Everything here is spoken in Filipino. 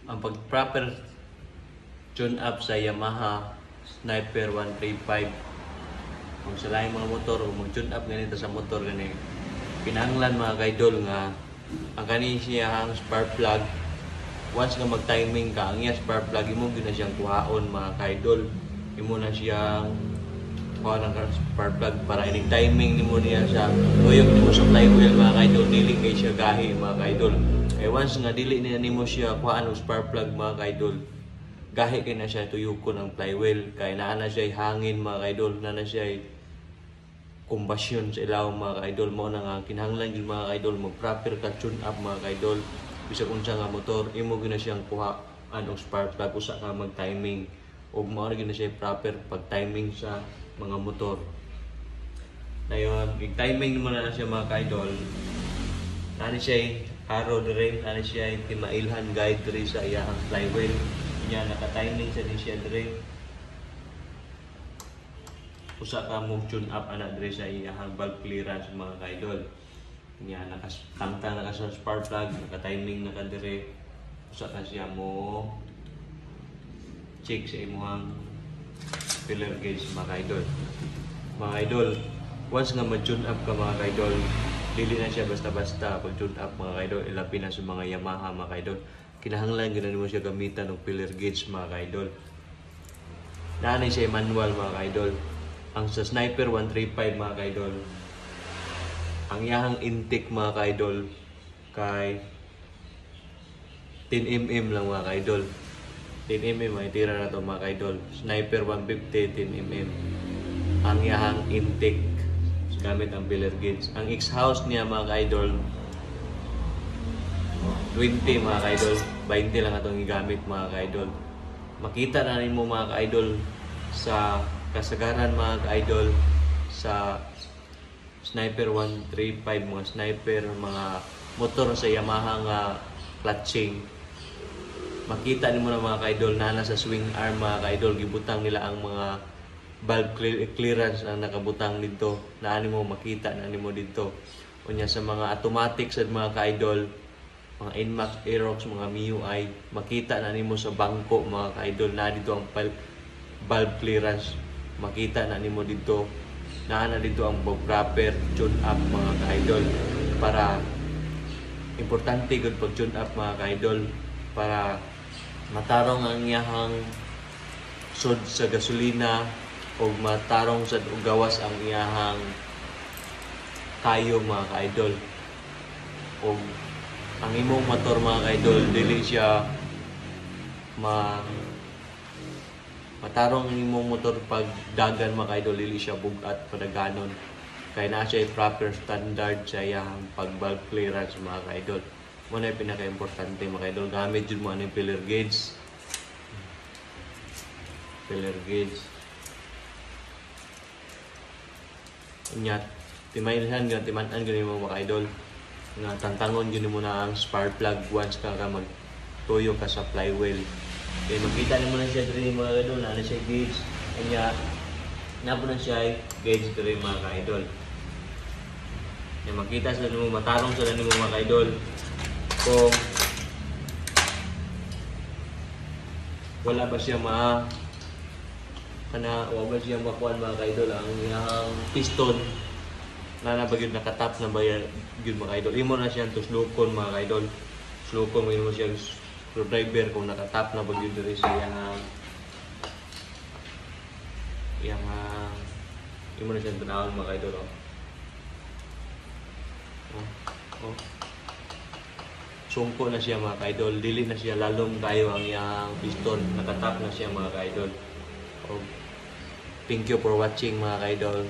Ang pag-proper tune up sa Yamaha Sniper 135 kung sa laing mga motor o mag-tune up ganito sa motor gani kinahanglan mga kaidol nga ang kani siya ang spark plug once nga mag-timing ka ang iya spark plug imo gyud na siyang kuhaon mga kaidol imo na siyang kuha ng spark plug para ining timing nimo niya sa tuyok nimo sa flywheel mga kaidol dili kay siya gahi mga kaidol kay once nga dili niya nimo siya kuhaan og spark plug mga kaidol gahi kay na siya tuyokon ang flywheel kay naa na siya hangin mga kaidol na siya combustion sa ilaw mga kaidol mo na nga kinahanglan gyud mga kaidol mo proper ka tune up mga kaidol bisag unsa nga motor imo gyud na siyang kuhaan og spark plug usa ka mag timing ug mao gyud na siya proper pag timing sa mga motor. Dayon big timing mo na siya mga kaidol. Nani siya arrow dire, nani siya timailhan guide dire sa iyang flywheel. Nya naka-timing sa din siya dire. Usa ka mo tune up ana dire sa iyang valve clearance mga kaidol. Nya nakatangtang naka sa spark plug, naka-timing naka dire. Usa ka siya mo check sa imong filler gauge mga kaidol. Mga idol, once nga mag-tune up ka mga kaidol, dili na siya basta-basta pag-tune up mga kaidol, ilapi na sa mga Yamaha mga kaidol. Kinahanglan gyud mo siya gamitan og filler gauge mga kaidol. Naani siya manual mga kaidol. Ang sa Sniper 135 mga kaidol, ang iyang intake mga kaidol kay 10mm lang mga kaidol. 10mm may tira na to mga kaidol. Sniper 150 10mm ang iyang intake gamit ang filler gauge. Ang exhaust niya mga kaidol 20 mga kaidol, 20 lang atong gigamit mga kaidol. Makita na nimo mga kaidol sa kasagaran mga kaidol sa Sniper 135 mga sniper mga motor sa Yamaha nga clutching. Makita nimo na mga kaidol na sa swing arm mga kaidol gibutang nila ang mga valve clearance ang nakabutang dito. Naani mo makita na nimo dito. Unya sa mga automatic sa mga kaidol, mga Inmax, Aerox, mga MIUI, makita na nimo sa bangko mga kaidol na dito ang valve clearance. Makita na nimo dito. Naana dito ang proper tune up mga kaidol para importante gud pag tune up mga kaidol para matarong ang iyahang sud sa gasolina o matarong sa gawas ang iyahang kayo mga kaidol o ang imong motor mga kaidol dili siya matarong ang imong motor pag dagan mga kaidol dili siya bugat padaganon kay na siya proper standard sa iyang pag valve clearance mga kaidol. Muna yung pinaka-importante mga kaidol, gamit yun mo ano yung filler gauge. Filler gauge. Inyat, timailhan gan, timanan gan yung mga kaidol. Nga tantangon yun mo na ang spark plug once ka magtuyo ka sa flywheel. Okay, makita mo na siya dito mga kaidol, na siya gauge. Inyat, napo na siya gauge dito mga kaidol. Makita sa mo, matarong sa mo mga kaidol. Kung wala ba siya wala ba siya makuha mga kaidol ang iyang piston na nabagid nakatap na ba yun mga kaidol imo na siya tuslukon mga kaidol slukon mo siya screwdriver kung nakatap na ba yun dito sa iyang imo na siya tanawon mga kaidol sungko na siya mga kaidol, dili na siya lalong kayo ang iyang piston, nakatap na siya mga kaidol. Thank you for watching mga kaidol.